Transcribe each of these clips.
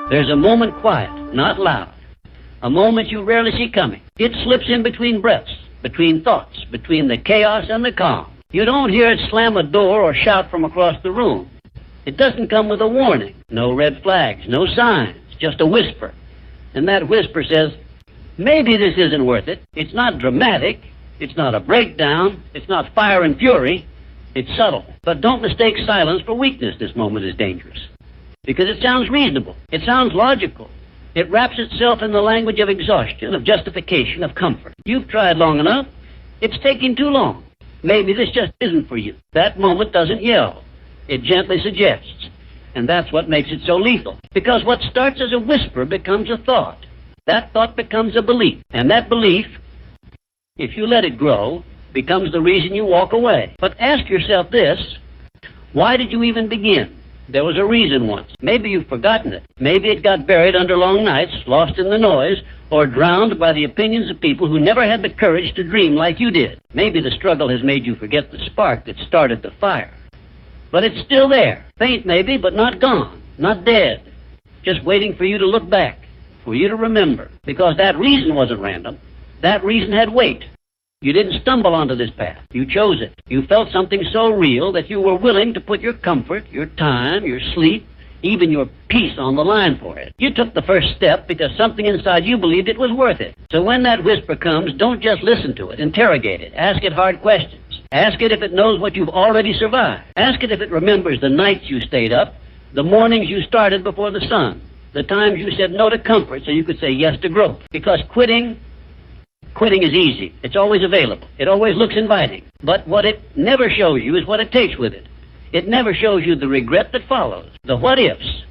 There's a moment quiet, not loud. A moment you rarely see coming. It slips in between breaths, between thoughts, between the chaos and the calm. You don't hear it slam a door or shout from across the room. It doesn't come with a warning. No red flags, no signs, just a whisper. And that whisper says, maybe this isn't worth it. It's not dramatic. It's not a breakdown. It's not fire and fury. It's subtle. But don't mistake silence for weakness. This moment is dangerous. Because it sounds reasonable. It sounds logical. It wraps itself in the language of exhaustion, of justification, of comfort. You've tried long enough. It's taking too long. Maybe this just isn't for you. That moment doesn't yell. It gently suggests. And that's what makes it so lethal. Because what starts as a whisper becomes a thought. That thought becomes a belief. And that belief, if you let it grow, becomes the reason you walk away. But ask yourself this, why did you even begin? There was a reason once. Maybe you've forgotten it. Maybe it got buried under long nights, lost in the noise, or drowned by the opinions of people who never had the courage to dream like you did. Maybe the struggle has made you forget the spark that started the fire. But it's still there. Faint maybe, but not gone, not dead. Just waiting for you to look back, for you to remember. Because that reason wasn't random. That reason had weight. You didn't stumble onto this path. You chose it. You felt something so real that you were willing to put your comfort, your time, your sleep, even your peace on the line for it. You took the first step because something inside you believed it was worth it. So when that whisper comes, don't just listen to it. Interrogate it. Ask it hard questions. Ask it if it knows what you've already survived. Ask it if it remembers the nights you stayed up, the mornings you started before the sun, the times you said no to comfort so you could say yes to growth. Because quitting is easy. It's always available. It always looks inviting. But what it never shows you is what it takes with it. It never shows you the regret that follows, the what-ifs,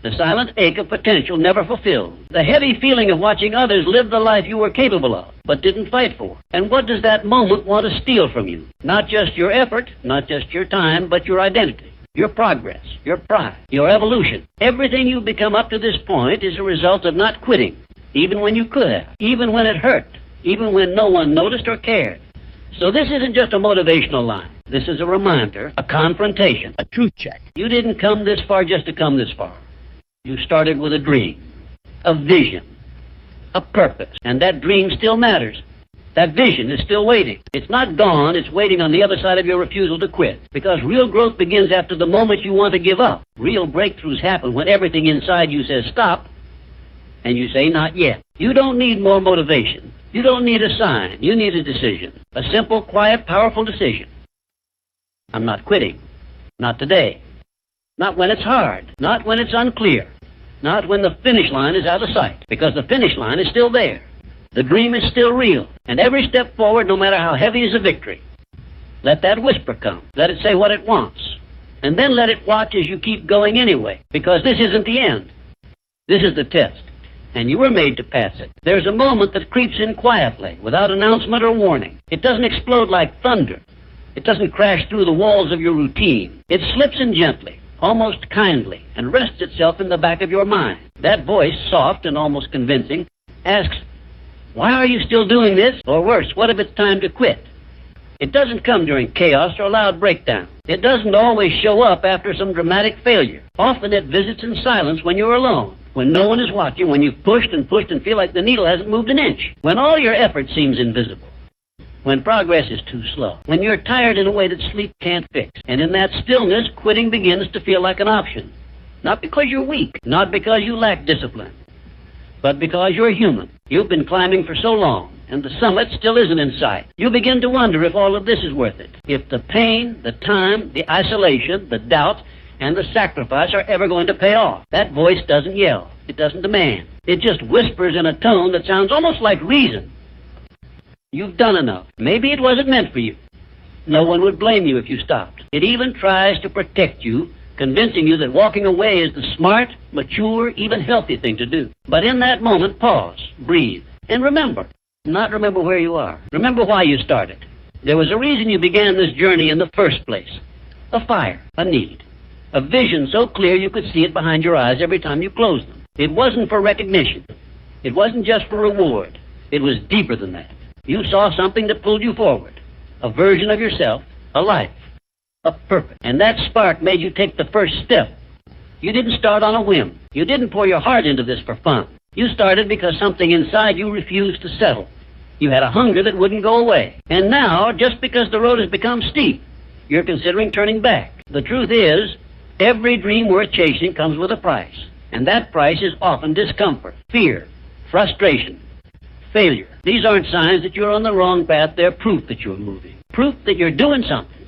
the silent ache of potential never fulfilled, the heavy feeling of watching others live the life you were capable of, but didn't fight for. And what does that moment want to steal from you? Not just your effort, not just your time, but your identity, your progress, your pride, your evolution. Everything you've become up to this point is a result of not quitting, even when you could have, even when it hurt, even when no one noticed or cared. So this isn't just a motivational line. This is a reminder, a confrontation, a truth check. You didn't come this far just to come this far. You started with a dream, a vision, a purpose, and that dream still matters. That vision is still waiting. It's not gone, it's waiting on the other side of your refusal to quit. Because real growth begins after the moment you want to give up. Real breakthroughs happen when everything inside you says stop, and you say not yet. You don't need more motivation. You don't need a sign. You need a decision. A simple, quiet, powerful decision. I'm not quitting. Not today. Not when it's hard. Not when it's unclear. Not when the finish line is out of sight. Because the finish line is still there. The dream is still real. And every step forward, no matter how heavy, is a victory. Let that whisper come. Let it say what it wants. And then let it watch as you keep going anyway. Because this isn't the end. This is the test. And you were made to pass it. There's a moment that creeps in quietly, without announcement or warning. It doesn't explode like thunder. It doesn't crash through the walls of your routine. It slips in gently, almost kindly, and rests itself in the back of your mind. That voice, soft and almost convincing, asks, why are you still doing this? Or worse, what if it's time to quit? It doesn't come during chaos or loud breakdown. It doesn't always show up after some dramatic failure. Often it visits in silence when you're alone, when no one is watching, when you've pushed and feel like the needle hasn't moved an inch, when all your effort seems invisible, when progress is too slow, when you're tired in a way that sleep can't fix. And in that stillness, quitting begins to feel like an option. Not because you're weak, not because you lack discipline, but because you're human. You've been climbing for so long, and the summit still isn't in sight. You begin to wonder if all of this is worth it. If the pain, the time, the isolation, the doubt, and the sacrifice are ever going to pay off. That voice doesn't yell. It doesn't demand. It just whispers in a tone that sounds almost like reason. You've done enough. Maybe it wasn't meant for you. No one would blame you if you stopped. It even tries to protect you, convincing you that walking away is the smart, mature, even healthy thing to do. But in that moment, pause, breathe, and remember. Not remember where you are. Remember why you started. There was a reason you began this journey in the first place. A fire, a need, a vision so clear you could see it behind your eyes every time you closed them. It wasn't for recognition. It wasn't just for reward. It was deeper than that. You saw something that pulled you forward, a version of yourself, a life. a purpose. And that spark made you take the first step. You didn't start on a whim. You didn't pour your heart into this for fun. You started because something inside you refused to settle. You had a hunger that wouldn't go away. And now, just because the road has become steep, you're considering turning back. The truth is, every dream worth chasing comes with a price. And that price is often discomfort, fear, frustration, failure. These aren't signs that you're on the wrong path. They're proof that you're moving. Proof that you're doing something.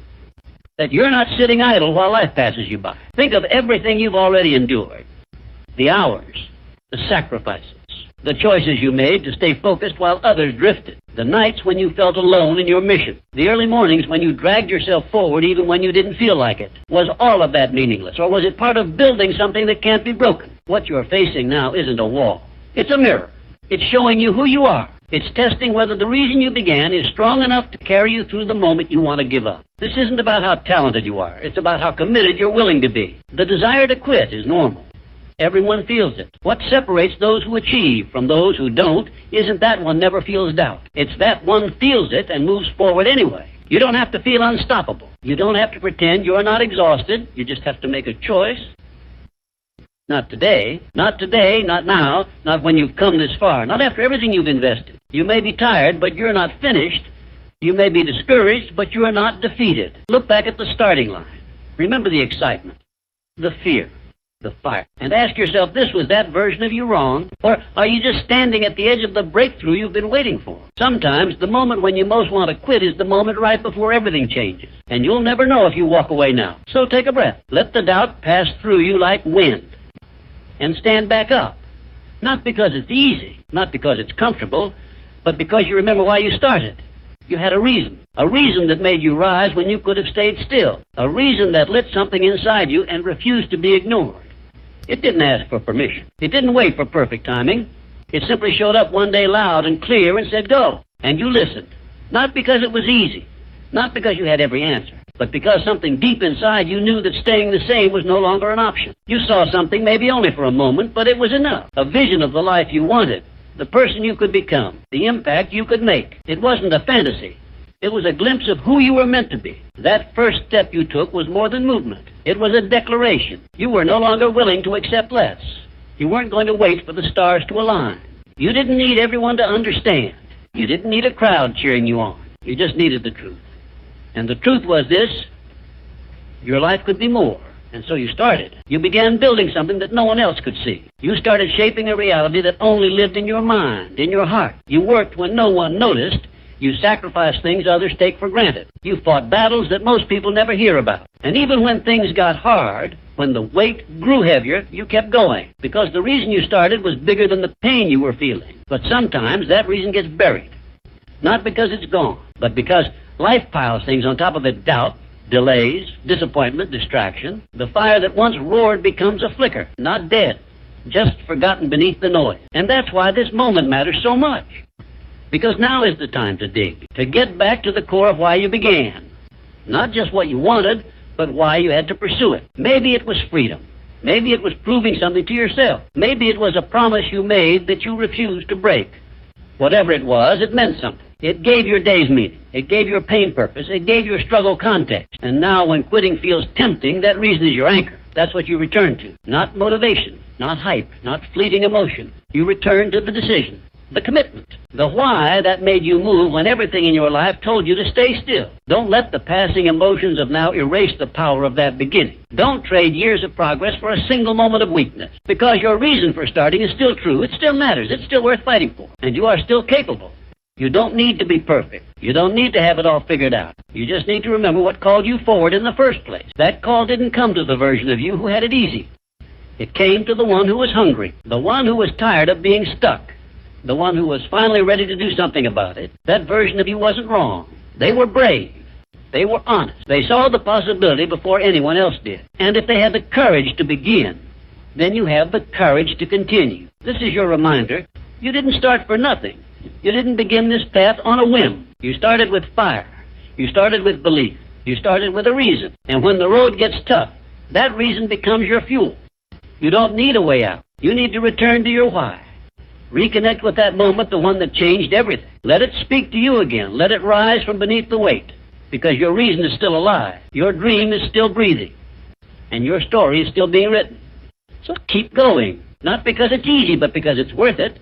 That you're not sitting idle while life passes you by. Think of everything you've already endured. The hours, the sacrifices, the choices you made to stay focused while others drifted. The nights when you felt alone in your mission. The early mornings when you dragged yourself forward even when you didn't feel like it. Was all of that meaningless, or was it part of building something that can't be broken? What you're facing now isn't a wall. It's a mirror. It's showing you who you are. It's testing whether the reason you began is strong enough to carry you through the moment you want to give up. This isn't about how talented you are. It's about how committed you're willing to be. The desire to quit is normal. Everyone feels it. What separates those who achieve from those who don't isn't that one never feels doubt. It's that one feels it and moves forward anyway. You don't have to feel unstoppable. You don't have to pretend you're not exhausted. You just have to make a choice. Not today, not now, not when you've come this far, not after everything you've invested. You may be tired, but you're not finished. You may be discouraged, but you're not defeated. Look back at the starting line. Remember the excitement, the fear, the fire. And ask yourself this, was that version of you wrong? Or are you just standing at the edge of the breakthrough you've been waiting for? Sometimes the moment when you most want to quit is the moment right before everything changes. And you'll never know if you walk away now. So take a breath. Let the doubt pass through you like wind. And stand back up. Not because it's easy, not because it's comfortable, but because you remember why you started. You had a reason that made you rise when you could have stayed still, a reason that lit something inside you and refused to be ignored. It didn't ask for permission. It didn't wait for perfect timing. It simply showed up one day loud and clear and said, go. And you listened. Not because it was easy, not because you had every answer, but because something deep inside you knew that staying the same was no longer an option. You saw something, maybe only for a moment, but it was enough. A vision of the life you wanted, the person you could become, the impact you could make. It wasn't a fantasy. It was a glimpse of who you were meant to be. That first step you took was more than movement. It was a declaration. You were no longer willing to accept less. You weren't going to wait for the stars to align. You didn't need everyone to understand. You didn't need a crowd cheering you on. You just needed the truth. And the truth was this: your life could be more. And so you started. You began building something that no one else could see. You started shaping a reality that only lived in your mind, in your heart. You worked when no one noticed. You sacrificed things others take for granted. You fought battles that most people never hear about. And even when things got hard, when the weight grew heavier, you kept going. Because the reason you started was bigger than the pain you were feeling. But sometimes that reason gets buried. Not because it's gone, but because life piles things on top of it: doubt, delays, disappointment, distraction. The fire that once roared becomes a flicker, not dead, just forgotten beneath the noise. And that's why this moment matters so much. Because now is the time to dig, to get back to the core of why you began. Not just what you wanted, but why you had to pursue it. Maybe it was freedom. Maybe it was proving something to yourself. Maybe it was a promise you made that you refused to break. Whatever it was, it meant something. It gave your days meaning. It gave your pain purpose. It gave your struggle context. And now when quitting feels tempting, that reason is your anchor. That's what you return to. Not motivation, not hype, not fleeting emotion. You return to the decision, the commitment, the why that made you move when everything in your life told you to stay still. Don't let the passing emotions of now erase the power of that beginning. Don't trade years of progress for a single moment of weakness. Because your reason for starting is still true. It still matters. It's still worth fighting for. And you are still capable. You don't need to be perfect. You don't need to have it all figured out. You just need to remember what called you forward in the first place. That call didn't come to the version of you who had it easy. It came to the one who was hungry, the one who was tired of being stuck, the one who was finally ready to do something about it. That version of you wasn't wrong. They were brave. They were honest. They saw the possibility before anyone else did. And if they had the courage to begin, then you have the courage to continue. This is your reminder. You didn't start for nothing. You didn't begin this path on a whim. You started with fire. You started with belief. You started with a reason. And when the road gets tough, that reason becomes your fuel. You don't need a way out. You need to return to your why. Reconnect with that moment, the one that changed everything. Let it speak to you again. Let it rise from beneath the weight. because your reason is still alive, your dream is still breathing, and your story is still being written. So keep going, not because it's easy, but because it's worth it.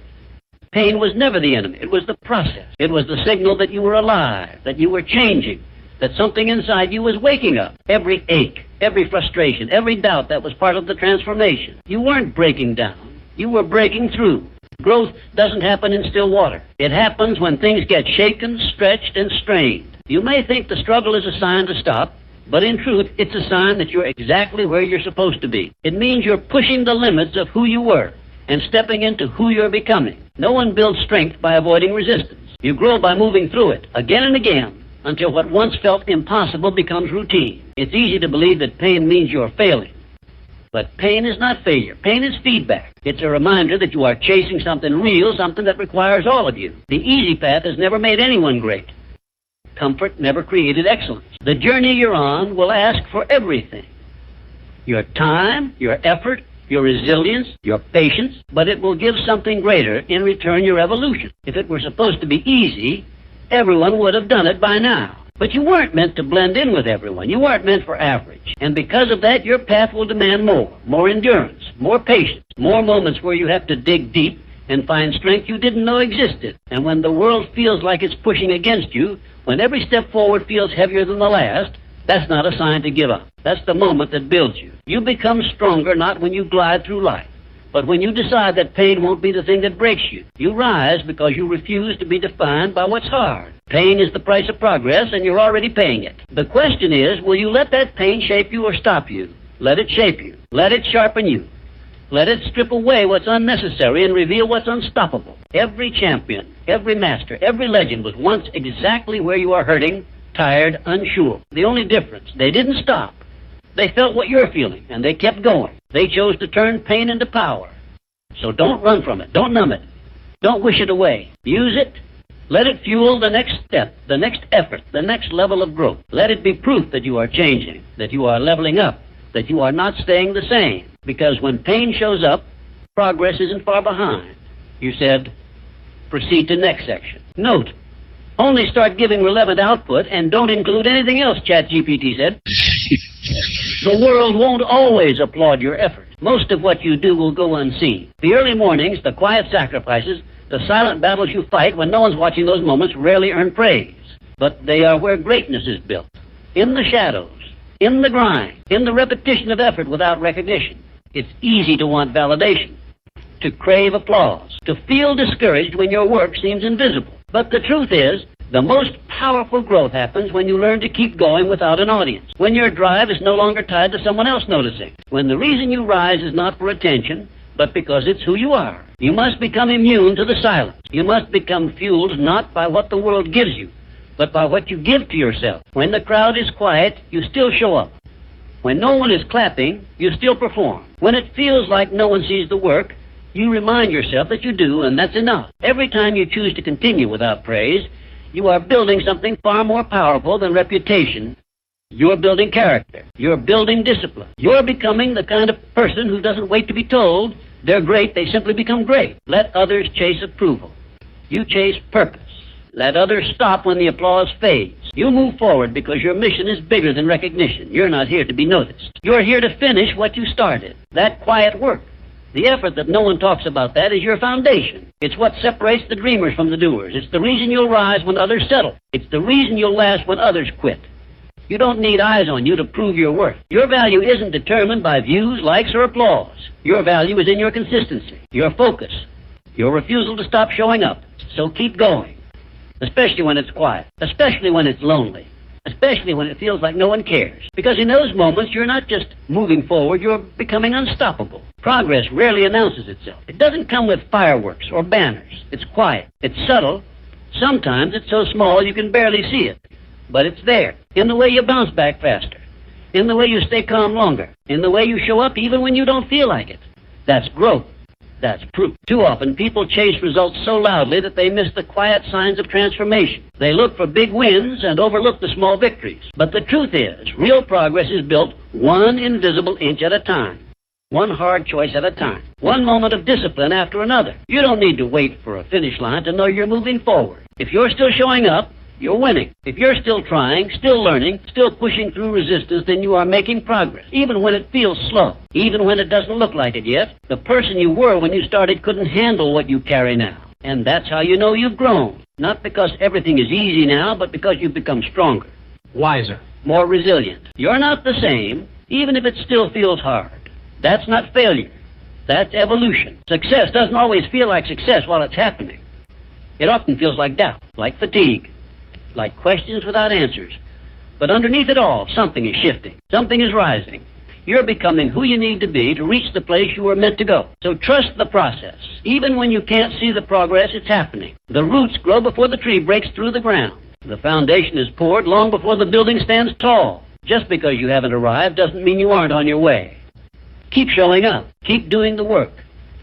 Pain was never the enemy. It was the process. It was the signal that you were alive, that you were changing, that something inside you was waking up. Every ache, every frustration, every doubt, that was part of the transformation. You weren't breaking down. You were breaking through. Growth doesn't happen in still water. It happens when things get shaken, stretched, and strained. You may think the struggle is a sign to stop, but in truth, it's a sign that you're exactly where you're supposed to be. It means you're pushing the limits of who you were and stepping into who you're becoming. No one builds strength by avoiding resistance. You grow by moving through it again and again until what once felt impossible becomes routine. It's easy to believe that pain means you're failing. But pain is not failure. Pain is feedback. It's a reminder that you are chasing something real, something that requires all of you. The easy path has never made anyone great. Comfort never created excellence. The journey you're on will ask for everything. Your time, your effort, your resilience, your patience, but it will give something greater in return, your evolution. If it were supposed to be easy, everyone would have done it by now. But you weren't meant to blend in with everyone. You weren't meant for average. And because of that, your path will demand more endurance, more patience, more moments where you have to dig deep and find strength you didn't know existed. And when the world feels like it's pushing against you, when every step forward feels heavier than the last, that's not a sign to give up. That's the moment that builds you. You become stronger not when you glide through life, but when you decide that pain won't be the thing that breaks you. You rise because you refuse to be defined by what's hard. Pain is the price of progress, and you're already paying it. The question is, will you let that pain shape you or stop you? Let it shape you. Let it sharpen you. Let it strip away what's unnecessary and reveal what's unstoppable. Every champion, every master, every legend was once exactly where you are hurting, tired, unsure. The only difference, they didn't stop. They felt what you're feeling, and they kept going. They chose to turn pain into power. So don't run from it. Don't numb it. Don't wish it away. Use it. Let it fuel the next step, the next effort, the next level of growth. Let it be proof that you are changing, that you are leveling up, that you are not staying the same. Because when pain shows up, progress isn't far behind. You said, proceed to next section. Note, only start giving relevant output and don't include anything else, ChatGPT said. The world won't always applaud your effort. Most of what you do will go unseen. The early mornings, the quiet sacrifices, the silent battles you fight when no one's watching, those moments rarely earn praise. But they are where greatness is built. In the shadows, in the grind, in the repetition of effort without recognition. It's easy to want validation, to crave applause, to feel discouraged when your work seems invisible. But the truth is, the most powerful growth happens when you learn to keep going without an audience. When your drive is no longer tied to someone else noticing. When the reason you rise is not for attention, but because it's who you are. You must become immune to the silence. You must become fueled not by what the world gives you, but by what you give to yourself. When the crowd is quiet, you still show up. When no one is clapping, you still perform. When it feels like no one sees the work, you remind yourself that you do, and that's enough. Every time you choose to continue without praise, you are building something far more powerful than reputation. You're building character. You're building discipline. You're becoming the kind of person who doesn't wait to be told they're great. They simply become great. Let others chase approval. You chase purpose. Let others stop when the applause fades. You move forward because your mission is bigger than recognition. You're not here to be noticed. You're here to finish what you started. That quiet work. The effort that no one talks about, that is your foundation. It's what separates the dreamers from the doers. It's the reason you'll rise when others settle. It's the reason you'll last when others quit. You don't need eyes on you to prove your worth. Your value isn't determined by views, likes, or applause. Your value is in your consistency, your focus, your refusal to stop showing up. So keep going, especially when it's quiet, especially when it's lonely, especially when it feels like no one cares. Because in those moments, you're not just moving forward, you're becoming unstoppable. Progress rarely announces itself. It doesn't come with fireworks or banners. It's quiet. It's subtle. Sometimes it's so small you can barely see it. But it's there, in the way you bounce back faster, in the way you stay calm longer, in the way you show up even when you don't feel like it. That's growth. That's proof. Too often, people chase results so loudly that they miss the quiet signs of transformation. They look for big wins and overlook the small victories. But the truth is, real progress is built one invisible inch at a time. One hard choice at a time. One moment of discipline after another. You don't need to wait for a finish line to know you're moving forward. If you're still showing up, you're winning. If you're still trying, still learning, still pushing through resistance, then you are making progress, even when it feels slow, even when it doesn't look like it yet. The person you were when you started couldn't handle what you carry now. And that's how you know you've grown. Not because everything is easy now, but because you've become stronger, wiser, more resilient. You're not the same, even if it still feels hard. That's not failure. That's evolution. Success doesn't always feel like success while it's happening. It often feels like doubt, like fatigue, like questions without answers. But underneath it all, something is shifting. Something is rising. You're becoming who you need to be to reach the place you were meant to go. So trust the process. Even when you can't see the progress, it's happening. The roots grow before the tree breaks through the ground. The foundation is poured long before the building stands tall. Just because you haven't arrived doesn't mean you aren't on your way. Keep showing up. Keep doing the work.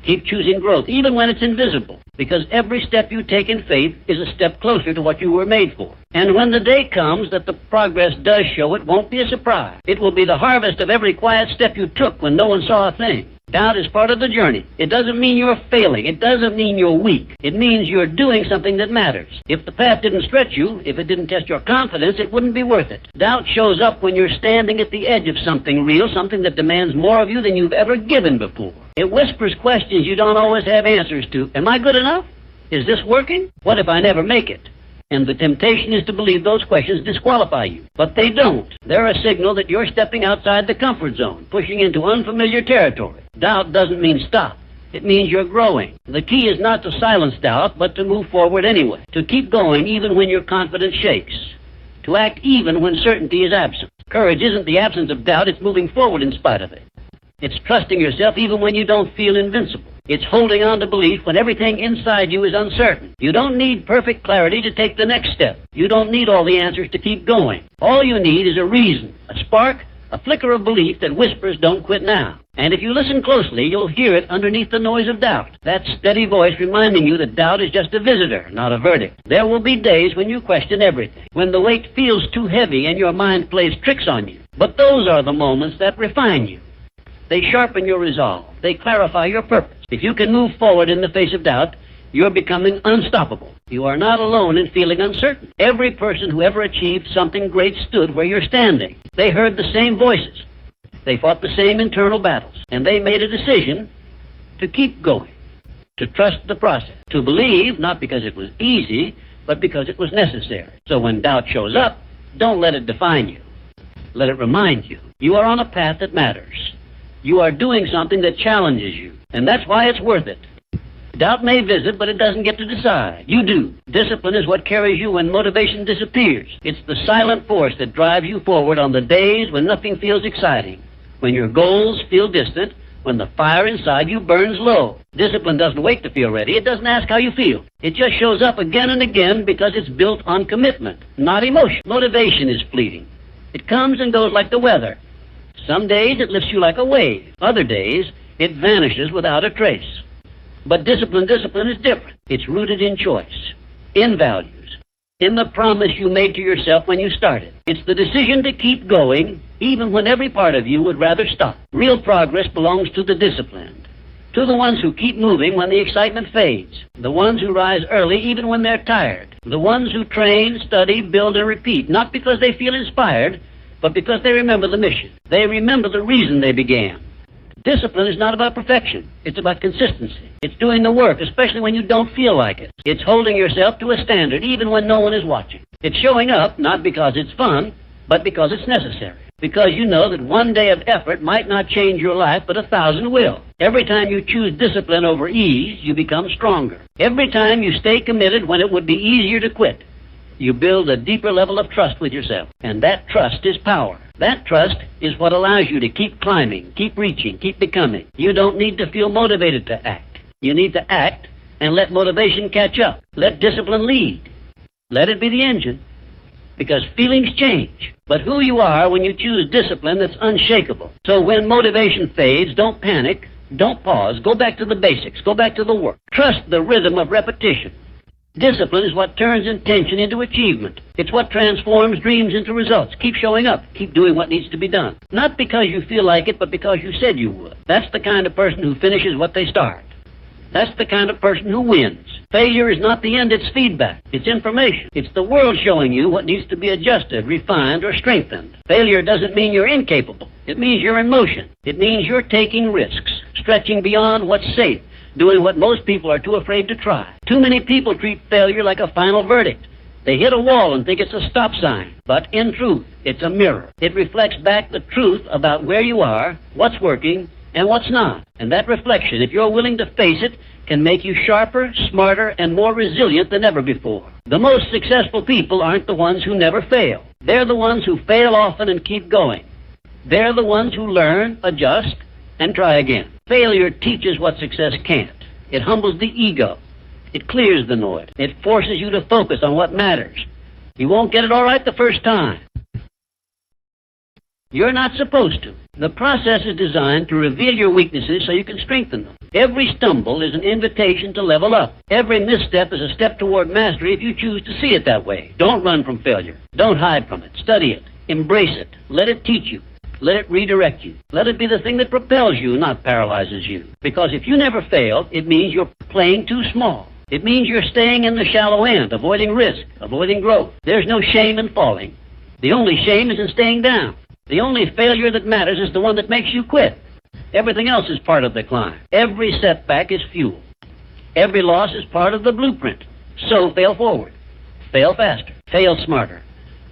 Keep choosing growth, even when it's invisible, because every step you take in faith is a step closer to what you were made for. And when the day comes that the progress does show, it won't be a surprise. It will be the harvest of every quiet step you took when no one saw a thing. Doubt is part of the journey. It doesn't mean you're failing. It doesn't mean you're weak. It means you're doing something that matters. If the path didn't stretch you, if it didn't test your confidence, it wouldn't be worth it. Doubt shows up when you're standing at the edge of something real, something that demands more of you than you've ever given before. It whispers questions you don't always have answers to. Am I good enough? Is this working? What if I never make it? And the temptation is to believe those questions disqualify you. But they don't. They're a signal that you're stepping outside the comfort zone, pushing into unfamiliar territory. Doubt doesn't mean stop. It means you're growing. The key is not to silence doubt, but to move forward anyway. To keep going even when your confidence shakes. To act even when certainty is absent. Courage isn't the absence of doubt, it's moving forward in spite of it. It's trusting yourself even when you don't feel invincible. It's holding on to belief when everything inside you is uncertain. You don't need perfect clarity to take the next step. You don't need all the answers to keep going. All you need is a reason, a spark, a flicker of belief that whispers, don't quit now. And if you listen closely, you'll hear it underneath the noise of doubt. That steady voice reminding you that doubt is just a visitor, not a verdict. There will be days when you question everything, when the weight feels too heavy and your mind plays tricks on you. But those are the moments that refine you. They sharpen your resolve. They clarify your purpose. If you can move forward in the face of doubt, you're becoming unstoppable. You are not alone in feeling uncertain. Every person who ever achieved something great stood where you're standing. They heard the same voices. They fought the same internal battles. And they made a decision to keep going, to trust the process, to believe not because it was easy, but because it was necessary. So when doubt shows up, don't let it define you. Let it remind you. You are on a path that matters. You are doing something that challenges you, and that's why it's worth it. Doubt may visit, but it doesn't get to decide. You do. Discipline is what carries you when motivation disappears. It's the silent force that drives you forward on the days when nothing feels exciting, when your goals feel distant, when the fire inside you burns low. Discipline doesn't wait to feel ready. It doesn't ask how you feel. It just shows up again and again because it's built on commitment, not emotion. Motivation is fleeting. It comes and goes like the weather. Some days it lifts you like a wave. Other days it vanishes without a trace. But discipline is different. It's rooted in choice, in values, in the promise you made to yourself when you started. It's the decision to keep going even when every part of you would rather stop. Real progress belongs to the disciplined, to the ones who keep moving when the excitement fades, the ones who rise early even when they're tired, the ones who train, study, build, and repeat, not because they feel inspired, but because they remember the mission. They remember the reason they began. Discipline is not about perfection. It's about consistency. It's doing the work, especially when you don't feel like it. It's holding yourself to a standard, even when no one is watching. It's showing up, not because it's fun, but because it's necessary. Because you know that one day of effort might not change your life, but 1,000 will. Every time you choose discipline over ease, you become stronger. Every time you stay committed when it would be easier to quit, you build a deeper level of trust with yourself. And that trust is power. That trust is what allows you to keep climbing, keep reaching, keep becoming. You don't need to feel motivated to act. You need to act and let motivation catch up. Let discipline lead. Let it be the engine. Because feelings change. But who you are when you choose discipline that's unshakable. So when motivation fades, don't panic. Don't pause. Go back to the basics. Go back to the work. Trust the rhythm of repetition. Discipline is what turns intention into achievement. It's what transforms dreams into results. Keep showing up. Keep doing what needs to be done. Not because you feel like it, but because you said you would. That's the kind of person who finishes what they start. That's the kind of person who wins. Failure is not the end, it's feedback. It's information. It's the world showing you what needs to be adjusted, refined, or strengthened. Failure doesn't mean you're incapable. It means you're in motion. It means you're taking risks, stretching beyond what's safe, doing what most people are too afraid to try. Too many people treat failure like a final verdict. They hit a wall and think it's a stop sign. But in truth, it's a mirror. It reflects back the truth about where you are, what's working, and what's not. And that reflection, if you're willing to face it, can make you sharper, smarter, and more resilient than ever before. The most successful people aren't the ones who never fail. They're the ones who fail often and keep going. They're the ones who learn, adjust, and try again. Failure teaches what success can't. It humbles the ego. It clears the noise. It forces you to focus on what matters. You won't get it all right the first time. You're not supposed to. The process is designed to reveal your weaknesses so you can strengthen them. Every stumble is an invitation to level up. Every misstep is a step toward mastery if you choose to see it that way. Don't run from failure. Don't hide from it. Study it. Embrace it. Let it teach you. Let it redirect you. Let it be the thing that propels you, not paralyzes you. Because if you never fail, it means you're playing too small. It means you're staying in the shallow end, avoiding risk, avoiding growth. There's no shame in falling. The only shame is in staying down. The only failure that matters is the one that makes you quit. Everything else is part of the climb. Every setback is fuel. Every loss is part of the blueprint. So fail forward. Fail faster. Fail smarter.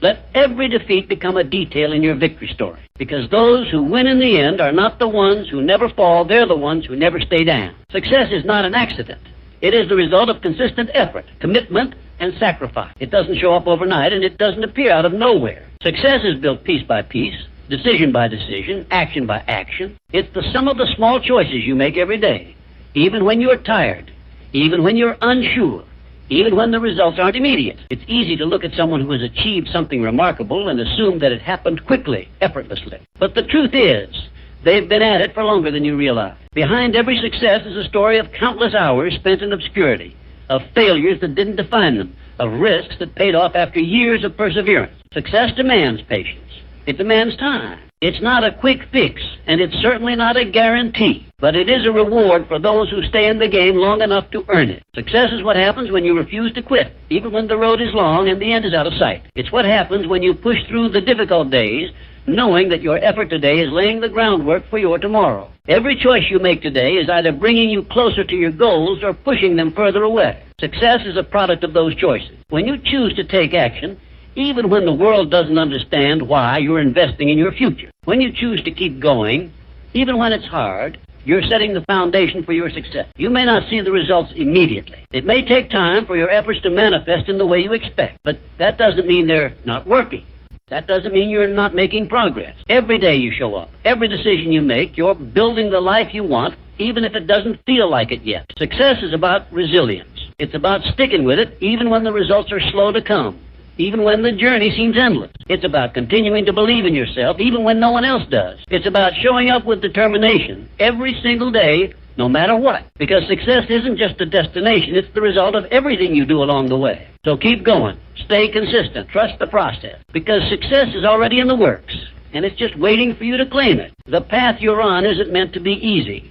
Let every defeat become a detail in your victory story. Because those who win in the end are not the ones who never fall. They're the ones who never stay down. Success is not an accident. It is the result of consistent effort, commitment, and sacrifice. It doesn't show up overnight, and it doesn't appear out of nowhere. Success is built piece by piece, decision by decision, action by action. It's the sum of the small choices you make every day, even when you're tired, even when you're unsure, even when the results aren't immediate. It's easy to look at someone who has achieved something remarkable and assume that it happened quickly, effortlessly. But the truth is, they've been at it for longer than you realize. Behind every success is a story of countless hours spent in obscurity, of failures that didn't define them, of risks that paid off after years of perseverance. Success demands patience. It demands time. It's not a quick fix, and it's certainly not a guarantee, but it is a reward for those who stay in the game long enough to earn it. Success is what happens when you refuse to quit, even when the road is long and the end is out of sight. It's what happens when you push through the difficult days, knowing that your effort today is laying the groundwork for your tomorrow. Every choice you make today is either bringing you closer to your goals or pushing them further away. Success is a product of those choices. When you choose to take action, even when the world doesn't understand why, you're investing in your future. When you choose to keep going, even when it's hard, you're setting the foundation for your success. You may not see the results immediately. It may take time for your efforts to manifest in the way you expect, but that doesn't mean they're not working. That doesn't mean you're not making progress. Every day you show up, every decision you make, you're building the life you want, even if it doesn't feel like it yet. Success is about resilience. It's about sticking with it even when the results are slow to come, even when the journey seems endless. It's about continuing to believe in yourself even when no one else does. It's about showing up with determination every single day, no matter what. Because success isn't just a destination, it's the result of everything you do along the way. So keep going. Stay consistent. Trust the process. Because success is already in the works, and it's just waiting for you to claim it. The path you're on isn't meant to be easy.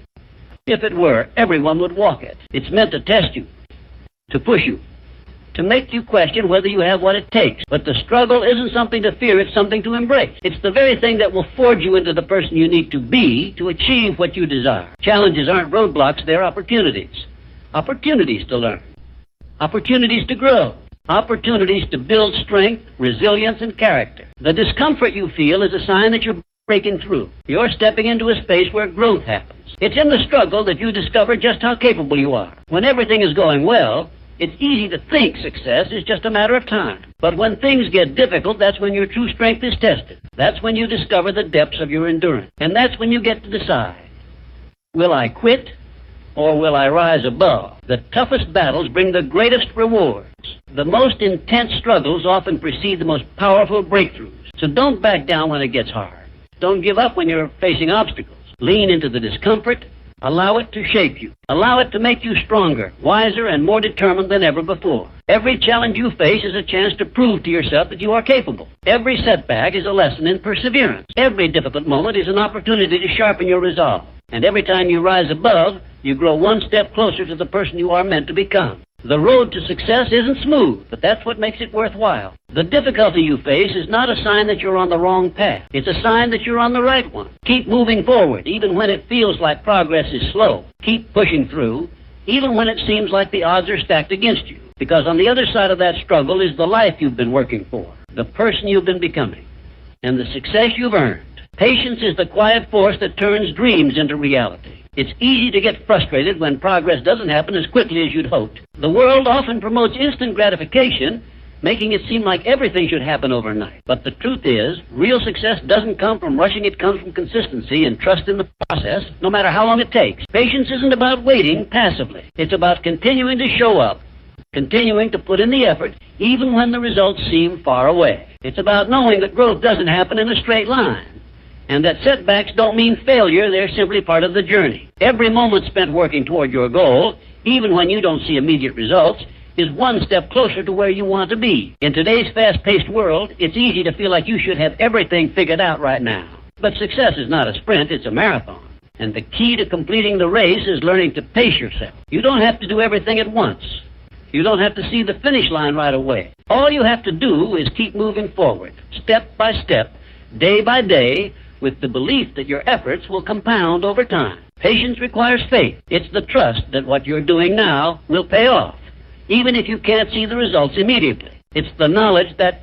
If it were, everyone would walk it. It's meant to test you, to push you, to make you question whether you have what it takes. But the struggle isn't something to fear, it's something to embrace. It's the very thing that will forge you into the person you need to be to achieve what you desire. Challenges aren't roadblocks, they're opportunities. Opportunities to learn. Opportunities to grow. Opportunities to build strength, resilience, and character. The discomfort you feel is a sign that you're breaking through. You're stepping into a space where growth happens. It's in the struggle that you discover just how capable you are. When everything is going well, it's easy to think success is just a matter of time. But when things get difficult, that's when your true strength is tested. That's when you discover the depths of your endurance. And that's when you get to decide, will I quit or will I rise above? The toughest battles bring the greatest rewards. The most intense struggles often precede the most powerful breakthroughs. So don't back down when it gets hard. Don't give up when you're facing obstacles. Lean into the discomfort. Allow it to shape you. Allow it to make you stronger, wiser, and more determined than ever before. Every challenge you face is a chance to prove to yourself that you are capable. Every setback is a lesson in perseverance. Every difficult moment is an opportunity to sharpen your resolve. And every time you rise above, you grow one step closer to the person you are meant to become. The road to success isn't smooth, but that's what makes it worthwhile. The difficulty you face is not a sign that you're on the wrong path. It's a sign that you're on the right one. Keep moving forward, even when it feels like progress is slow. Keep pushing through, even when it seems like the odds are stacked against you. Because on the other side of that struggle is the life you've been working for, the person you've been becoming, and the success you've earned. Patience is the quiet force that turns dreams into reality. It's easy to get frustrated when progress doesn't happen as quickly as you'd hoped. The world often promotes instant gratification, making it seem like everything should happen overnight. But the truth is, real success doesn't come from rushing. It comes from consistency and trust in the process, no matter how long it takes. Patience isn't about waiting passively. It's about continuing to show up, continuing to put in the effort, even when the results seem far away. It's about knowing that growth doesn't happen in a straight line, and that setbacks don't mean failure. They're simply part of the journey. Every moment spent working toward your goal, even when you don't see immediate results, is one step closer to where you want to be. In today's fast-paced world, it's easy to feel like you should have everything figured out right now. But success is not a sprint, it's a marathon. And the key to completing the race is learning to pace yourself. You don't have to do everything at once. You don't have to see the finish line right away. All you have to do is keep moving forward, step by step, day by day, with the belief that your efforts will compound over time. Patience requires faith. It's the trust that what you're doing now will pay off, even if you can't see the results immediately. It's the knowledge that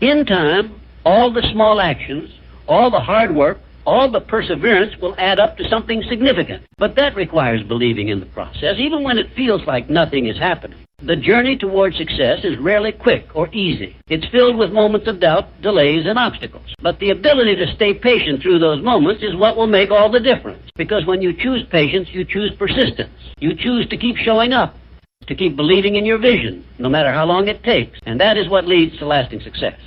in time, all the small actions, all the hard work, all the perseverance will add up to something significant. But that requires believing in the process, even when it feels like nothing is happening. The journey toward success is rarely quick or easy. It's filled with moments of doubt, delays, and obstacles. But the ability to stay patient through those moments is what will make all the difference. Because when you choose patience, you choose persistence. You choose to keep showing up, to keep believing in your vision, no matter how long it takes. And that is what leads to lasting success.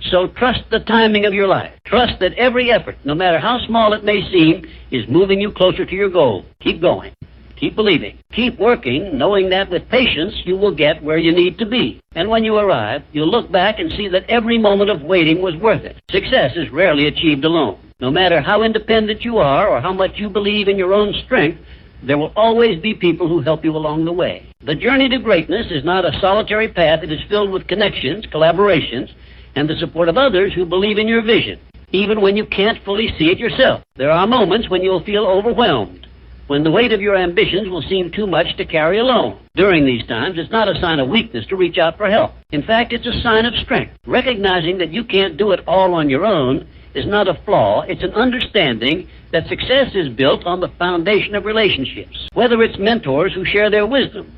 So trust the timing of your life. Trust that every effort, no matter how small it may seem, is moving you closer to your goal. Keep going. Keep believing. Keep working, knowing that with patience you will get where you need to be. And when you arrive, you'll look back and see that every moment of waiting was worth it. Success is rarely achieved alone. No matter how independent you are or how much you believe in your own strength, there will always be people who help you along the way. The journey to greatness is not a solitary path. It is filled with connections, collaborations, and the support of others who believe in your vision, even when you can't fully see it yourself. There are moments when you'll feel overwhelmed, when the weight of your ambitions will seem too much to carry alone. During these times, it's not a sign of weakness to reach out for help. In fact, it's a sign of strength. Recognizing that you can't do it all on your own is not a flaw. It's an understanding that success is built on the foundation of relationships, whether it's mentors who share their wisdom,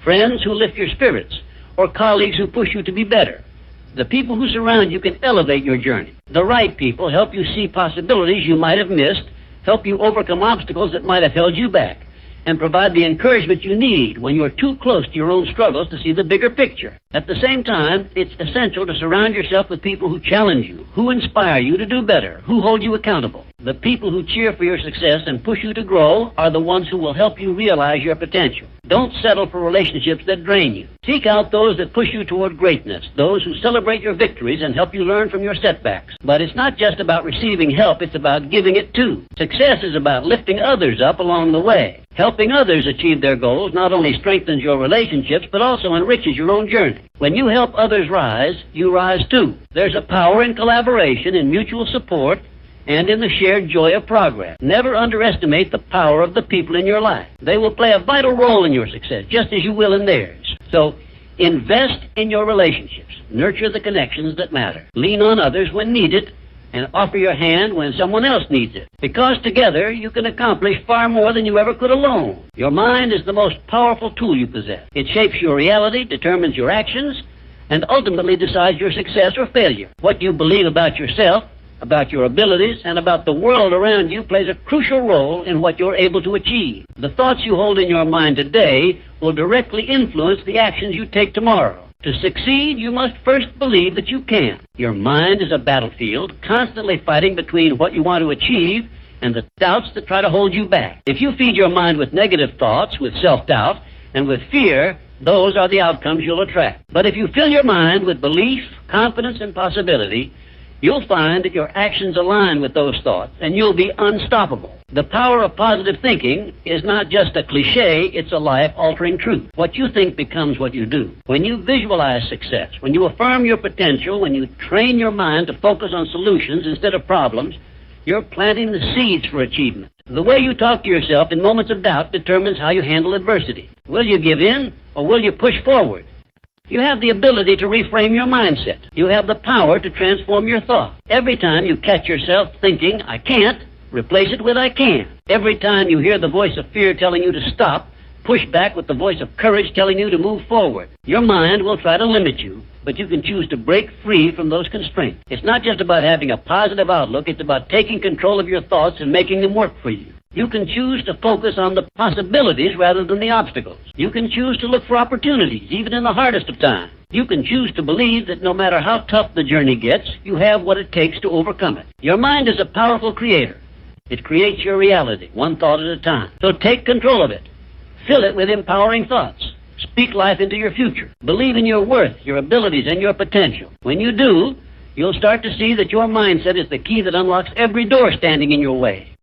friends who lift your spirits, or colleagues who push you to be better. The people who surround you can elevate your journey. The right people help you see possibilities you might have missed, help you overcome obstacles that might have held you back, and provide the encouragement you need when you're too close to your own struggles to see the bigger picture. At the same time, it's essential to surround yourself with people who challenge you, who inspire you to do better, who hold you accountable. The people who cheer for your success and push you to grow are the ones who will help you realize your potential. Don't settle for relationships that drain you. Seek out those that push you toward greatness, those who celebrate your victories and help you learn from your setbacks. But it's not just about receiving help, it's about giving it too. Success is about lifting others up along the way. Helping others achieve their goals not only strengthens your relationships, but also enriches your own journey. When you help others rise, you rise too. There's a power in collaboration, in mutual support, and in the shared joy of progress. Never underestimate the power of the people in your life. They will play a vital role in your success, just as you will in theirs. So, invest in your relationships. Nurture the connections that matter. Lean on others when needed, and offer your hand when someone else needs it. Because together, you can accomplish far more than you ever could alone. Your mind is the most powerful tool you possess. It shapes your reality, determines your actions, and ultimately decides your success or failure. What you believe about yourself, about your abilities, and about the world around you plays a crucial role in what you're able to achieve. The thoughts you hold in your mind today will directly influence the actions you take tomorrow. To succeed, you must first believe that you can. Your mind is a battlefield, constantly fighting between what you want to achieve and the doubts that try to hold you back. If you feed your mind with negative thoughts, with self-doubt, and with fear, those are the outcomes you'll attract. But if you fill your mind with belief, confidence, and possibility, you'll find that your actions align with those thoughts, and you'll be unstoppable. The power of positive thinking is not just a cliche, it's a life-altering truth. What you think becomes what you do. When you visualize success, when you affirm your potential, when you train your mind to focus on solutions instead of problems, you're planting the seeds for achievement. The way you talk to yourself in moments of doubt determines how you handle adversity. Will you give in, or will you push forward? You have the ability to reframe your mindset. You have the power to transform your thought. Every time you catch yourself thinking, I can't, replace it with I can. Every time you hear the voice of fear telling you to stop, push back with the voice of courage telling you to move forward. Your mind will try to limit you, but you can choose to break free from those constraints. It's not just about having a positive outlook, it's about taking control of your thoughts and making them work for you. You can choose to focus on the possibilities rather than the obstacles. You can choose to look for opportunities, even in the hardest of times. You can choose to believe that no matter how tough the journey gets, you have what it takes to overcome it. Your mind is a powerful creator. It creates your reality, one thought at a time. So take control of it. Fill it with empowering thoughts. Speak life into your future. Believe in your worth, your abilities, and your potential. When you do, you'll start to see that your mindset is the key that unlocks every door standing in your way.